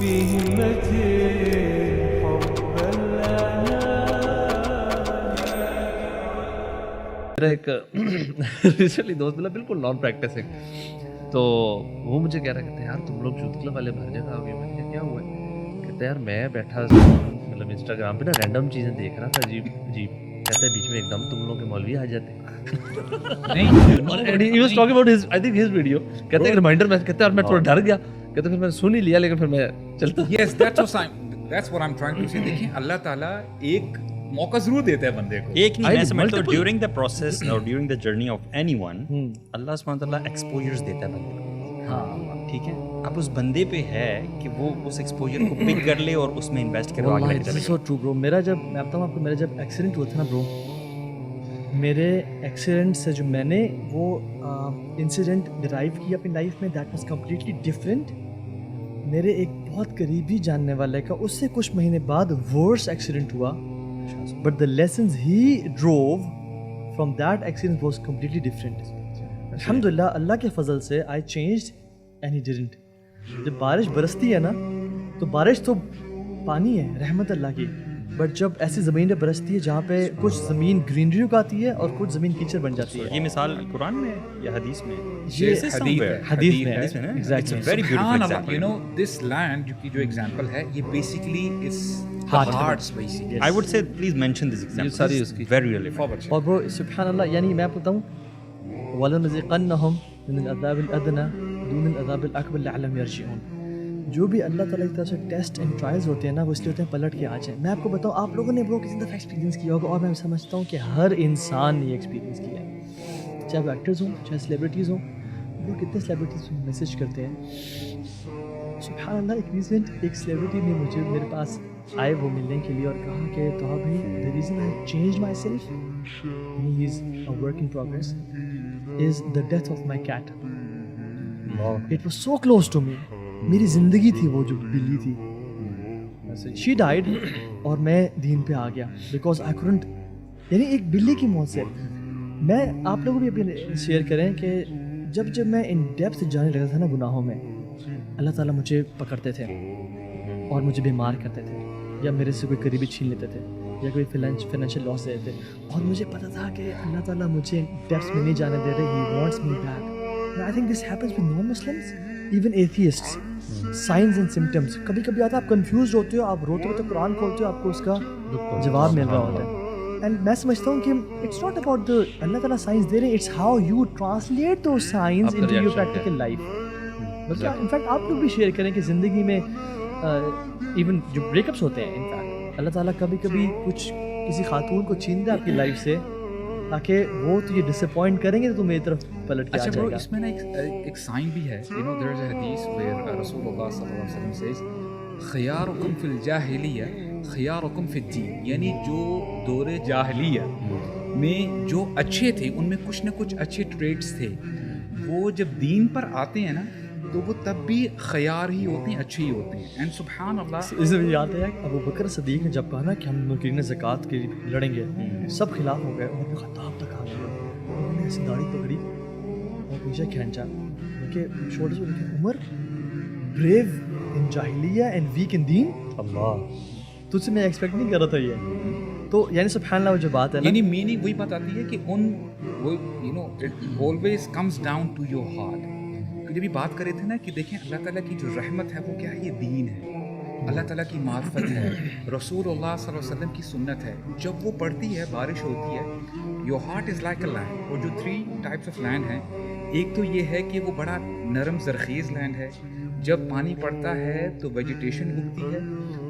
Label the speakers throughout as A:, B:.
A: میرا ایک ریسنٹلی دوست ملا بالکل نان پریکٹسنگ, تو وہ مجھے کہہ رہا کہتے ہیں یار تم لوگ یوتھ کلب والے بھر جگہ آ گئے. میں نے کہا کیا ہوا ہے؟ کہتے یار میں بیٹھا مطلب انسٹاگرام پہ نا رینڈم چیزیں دیکھ رہا تھا عجیب عجیب, کہتے ہیں بیچ میں ایک دم تم لوگ کے مولوی آ جاتے ہیں. He was talking about his, I think his video. کہتے ہیں ریمائنڈر میں کہتے ہیں میں تھوڑا ڈر گیا, کہتے پھر میں نے سن ہی لیا لیکن پھر میں چلتا.
B: Yes, that's what I'm trying to say. دیکھیں اللہ تعالیٰ ایک موقع ضرور دیتا ہے بندے کو.
C: ایک نہیں, میں سمجھتا ہوں ڈیورنگ دا پروسیس اور during the journey of any one Allah سبحانہ تعالیٰ ایکسپوجرز دیتا ہے بندے کو. ہاں ٹھیک ہے, اب اس بندے پہ ہے کہ وہ اس ایکسپوجر کو پک کر لے اور اس میں انویسٹ کرے.
A: سو ٹرو برو. میرا جب میں بتاؤں آپ کو, میرا جب ایکسیڈنٹ ہوا تھا نا برو, میرے ایکسیڈنٹ سے جو میں نے وہ انسیڈنٹ ڈرائیو کیا اپنی لائف میں, دیٹ واز کمپلیٹلی ڈفرینٹ. میرے ایک بہت قریبی جاننے والے کا اس سے کچھ مہینے بعد ورس ایکسیڈنٹ ہوا, but the lessons he drew from that accident was completely different. الحمد للہ اللہ کے فضل سے I changed and he didn't. جب بارش برستی ہے نا تو بارش تو پانی ہے رحمت اللہ کی, بٹ جب ایسی زمین پہ برستی ہے جہاں پہ کچھ زمین گرینری اگاتی ہے اور کچھ زمین کیچڑ بن جاتی ہے.
C: یہ مثال قرآن میں یا حدیث میں؟
B: یہ
A: حدیث میں
B: سبحان اللہ. You know this land جو ایگزامپل ہے یہ بیسیکلی اس hearts basically.
C: I would say please mention this example.
A: ساری اس کی
C: Very relevant.
A: اور وہ سبحان اللہ, یعنی میں آپ کو بتاؤں وَلَنُذِيقَنَّهُمْ مِنَ الْعَذَابِ الْأَدْنَىٰ دُونَ الْعَذَابِ الْأَكْبَرِ لَعَلَّهُمْ يَرْجِعُونَ. جو بھی اللہ تعالیٰ کی طرف سے ٹیسٹ اینڈ ٹرائلز ہوتے ہیں نا وہ اس لیے ہوتے ہیں پلٹ کے آ جائیں. میں آپ کو بتاؤں, آپ لوگوں نے وہ کسی دفعہ ایکسپیرینس کیا ہوگا, اور میں سمجھتا ہوں کہ ہر انسان نے یہ ایکسپیرینس کیا ہے, چاہے وہ ایکٹرز ہوں چاہے سیلیبریٹیز ہوں. وہ کتنے سیلیبریٹیز میسیج کرتے ہیں سبحان اللہ. ایک سیلیبریٹی نے مجھے میرے پاس آئے وہ ملنے کے لیے اور کہا کہ تو بھائی the reason I changed myself and he is a work in progress is the death of my cat. It was so close to me. میری زندگی تھی وہ جو بلی تھی, she died اور میں دین پہ آ گیا because I couldn't, یعنی ایک بلی کی موت سے. میں آپ لوگوں بھی اپنے شیئر کریں کہ جب میں ان ڈیپتھ جانے لگا تھا نا گناہوں میں, اللہ تعالیٰ مجھے پکڑتے تھے اور مجھے بیمار کرتے تھے, یا میرے سے کوئی قریبی چھین لیتے تھے, یا کوئی فائنینشیل لاس دے دیتے, اور مجھے پتا تھا کہ اللہ تعالیٰ مجھے ڈیپس میں نہیں جانے دے رہے, he wants me back. I think this happens with non Muslims, even atheists. Science and symptoms, کبھی کبھی آتا ہے آپ کنفیوزڈ ہوتے ہو, آپ روتے ہوتے قرآن کھولتے ہو, آپ کو اس کا جواب مل رہا ہوتا ہے. اینڈ میں سمجھتا ہوں کہ اٹس ناٹ اباؤٹ دا اللہ تعالیٰ سائنس دے رہے ہیں, it's how you translate those science into your practical life. بلکہ انفیکٹ آپ لوگ بھی شیئر کریں کہ زندگی میں ایون جو بریک اپس ہوتے ہیں, انفیکٹ اللہ تعالیٰ کبھی کبھی کچھ کسی خاتون کو چھین دے آپ کی لائف سے تاکہ وہ تجھے ڈس اپوائنٹ کریں گے تو میری طرف پلٹ کے آ جائے گا.
B: اس میں نا ایک سائن بھی ہے, you know there is a hadith where رسول اللہ صلی اللہ علیہ وسلم says خیارکم فی الجاہلیہ خیارکم فی الدین. یعنی جو دور جاہلیہ میں جو اچھے تھے ان میں کچھ نہ کچھ اچھے ٹریٹس تھے, وہ جب دین پر آتے ہیں نا تو وہ تب بھی خیار ہی ہوتے ہیں, اچھے ہی ہوتے ہیں. اینڈ سبحان اللہ,
A: اس میں یاد ہے ابو بکر صدیق نے جب کہا نا کہ ہم منکرین زکوٰۃ کے لڑیں گے, سب خلاف ہو گئے, عمر بن خطاب تک آ گئے, انہوں نے ایسی داڑھی پکڑی اور پیچھے کھینچا کہ شولڈر سے لکھے عمر بریو ان جاہلیہ اینڈ ویک ان دین. اللہ, تجھ سے میں ایکسپیکٹ نہیں کر رہا تھا یہ. تو یعنی سبحان اللہ وہ جو بات ہے نا,
B: یعنی میننگ وہی بات آتی ہے کہ ان وہ you know it always comes down to your heart. جب بھی بات کرے تھے نا کہ دیکھیں اللہ تعالیٰ کی جو رحمت ہے وہ کیا ہے, یہ دین ہے, اللہ تعالیٰ کی معرفت ہے, رسول اللہ صلی اللہ علیہ وسلم کی سنت ہے. جب وہ پڑتی ہے, بارش ہوتی ہے, your heart is like a land. اور جو 3 ٹائپس آف لینڈ ہیں, ایک تو یہ ہے کہ وہ بڑا نرم زرخیز لینڈ ہے, جب پانی پڑتا ہے تو ویجیٹیشن اگتی ہے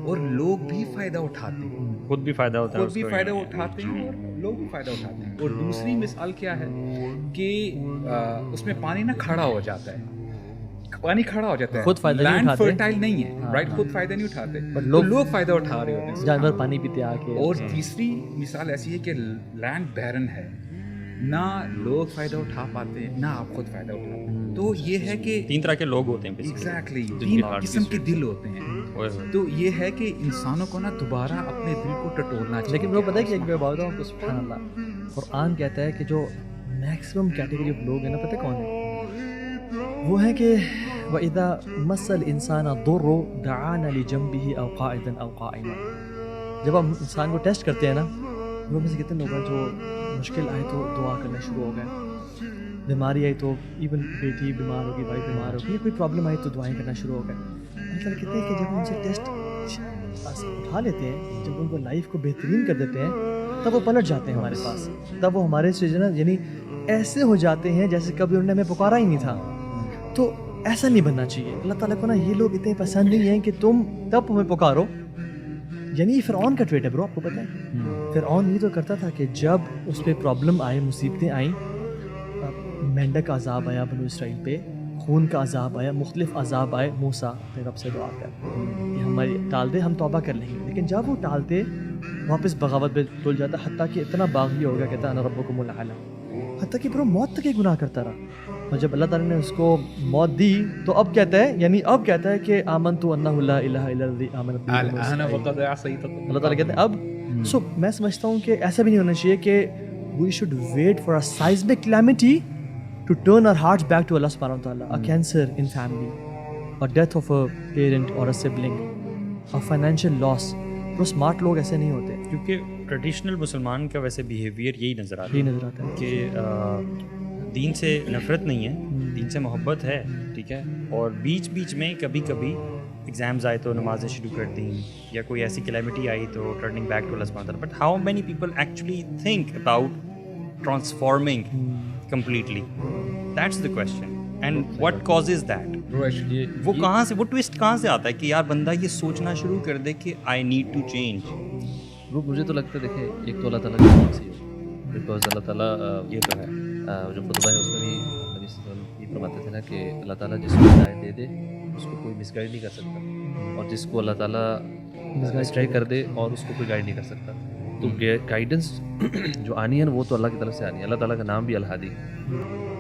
B: اور لوگ بھی فائدہ اٹھاتے ہیں,
C: خود بھی فائدہ ہوتا ہے,
B: خود بھی فائدہ اٹھاتے ہیں اور لوگ بھی فائدہ اٹھاتے ہیں. اور دوسری مثال کیا ہے کہ اس میں پانی نا کھڑا ہو جاتا ہے, پانی کھڑا ہو جاتا ہے,
A: خود فائدہ نہیں اٹھاتے,
B: فرٹائل نہیں ہے, رائٹ, خود فائدہ نہیں اٹھاتے, لوگ فائدہ اٹھا رہے ہوتے ہیں,
A: جانور پانی پیتے آ کے.
B: اور تیسری مثال ایسی ہے کہ لینڈ بیرن ہے, نہ لوگ فائدہ اٹھا پاتے ہیں نہ آپ خود فائدہ اٹھا پاتے. تو یہ ہے کہ
C: 3 طرح کے لوگ ہوتے ہیں,
B: ایگزیکٹلی 3 قسم کے دل ہوتے ہیں. تو یہ ہے کہ انسانوں کو نا دوبارہ اپنے دل کو ٹٹولنا چاہیے.
A: لیکن وہ پتہ ہے کہ ایک بات بتاؤں آپ کو, سبحان اللہ, قرآن کہتا ہے کہ جو میکسیمم کیٹیگری آف لوگ ہیں نا, پتہ کون ہے, وہ ہے کہ وَإِذَا مَسَّ الْإِنسَانَ الضُّرُّ دَعَانَ لِجَنبِهِ أَوْ قَاعِدًا أَوْ قَائِمًا. جب ہم انسان کو ٹیسٹ کرتے ہیں نا، وہ میں سے کتنے لوگ ہیں جو مشکل آئے تو دعا کرنا شروع ہو گئے، بیماری آئی تو ایون بیٹی بیمار ہوگی، بھائی بیمار ہوگی، کوئی پرابلم آئی تو دعائیں کرنا شروع ہو گئے. مطلب کہتے ہیں کہ جب ہم ان سے ٹیسٹ اٹھا لیتے ہیں، جب ان کو لائف کو بہترین کر دیتے ہیں، تب وہ پلٹ جاتے ہیں ہمارے پاس، تب وہ ہمارے سے یعنی ایسے ہو جاتے ہیں جیسے کبھی انہوں نے ہمیں پکارا ہی نہیں تھا. تو ایسا نہیں بننا چاہیے. اللہ تعالیٰ کو نا یہ لوگ اتنے پسند نہیں ہیں کہ تم تب ہمیں پکارو. یعنی فرعون کا ٹویٹ ہے برو، آپ کو پتہ ہے فرعون یہ تو کرتا تھا کہ جب اس پہ پرابلم آئے، مصیبتیں آئیں، مینڈک کا عذاب آیا بنو اسرائیل پہ، خون کا عذاب آیا، مختلف عذاب آئے، موسیٰ پہ رب سے دعا کر کہ ہماری ٹال دے، ہم توبہ کر لیں گے. لیکن جب وہ ٹالتے واپس بغاوت پہ تل جاتا، حتیٰ کہ اتنا باغی ہو گیا، کہتا انا ربکم الاعلی، حتیٰ کہ برو موت تک ہی گناہ کرتا رہا. اور جب اللہ تعالیٰ نے اس کو موت دی تو اب کہتا ہے، یعنی اب کہتا ہے کہ آمنت انہ لا الہ الا الذی آمنت بہ بنو اسرائیل. اللہ تعالیٰ کہتے ہیں اب. سو میں سمجھتا ہوں کہ ایسا بھی نہیں ہونا چاہیے کہ we should wait for a seismic calamity to turn our hearts back to Allah subhanahu wa ta'ala. A cancer in family, or death of a parent or a sibling, a financial loss. تو smart لوگ ایسے نہیں ہوتے.
C: کیونکہ traditional مسلمان کا ویسے behaviour یہی نظر آتا ہے کہ دین سے نفرت نہیں ہے، دین سے محبت ہے، ٹھیک ہے، اور بیچ بیچ میں کبھی کبھی ایگزامز آئے تو نمازیں شروع کر دیں، یا کوئی ایسی کلیمٹی آئی تو ٹرننگ بیک ٹو اللہ سبحانہ و تعالیٰ. But how many people actually think about transforming completely? That's the question. And what causes that?
B: Bro, actually
C: وہ کہاں سے، وہ ٹوسٹ کہاں سے آتا ہے کہ یار بندہ یہ سوچنا شروع کر دے کہ I need to change.
D: وہ مجھے تو لگتا ہے دیکھیں ایک تو اللہ تعالیٰ کی پالیسی ہے، بیکاز اللہ تعالیٰ
C: یہ تو ہے
D: جو خطبہ ہے اس میں بھی نبی صلی اللہ علیہ وسلم یہ فرماتے تھے نا کہ اللہ تعالیٰ جس کو ہدایت دے دے اس کو کوئی مس گائڈ نہیں کر سکتا، اور جس کو اللہ تعالیٰ مسٹرائک کر دے اور اس کو کوئی گائڈ نہیں کر سکتا. تو گائیڈنس جو آنی ہے وہ تو اللہ کی طرف سے آنی ہے. اللہ تعالیٰ کا نام بھی الہادی ہے.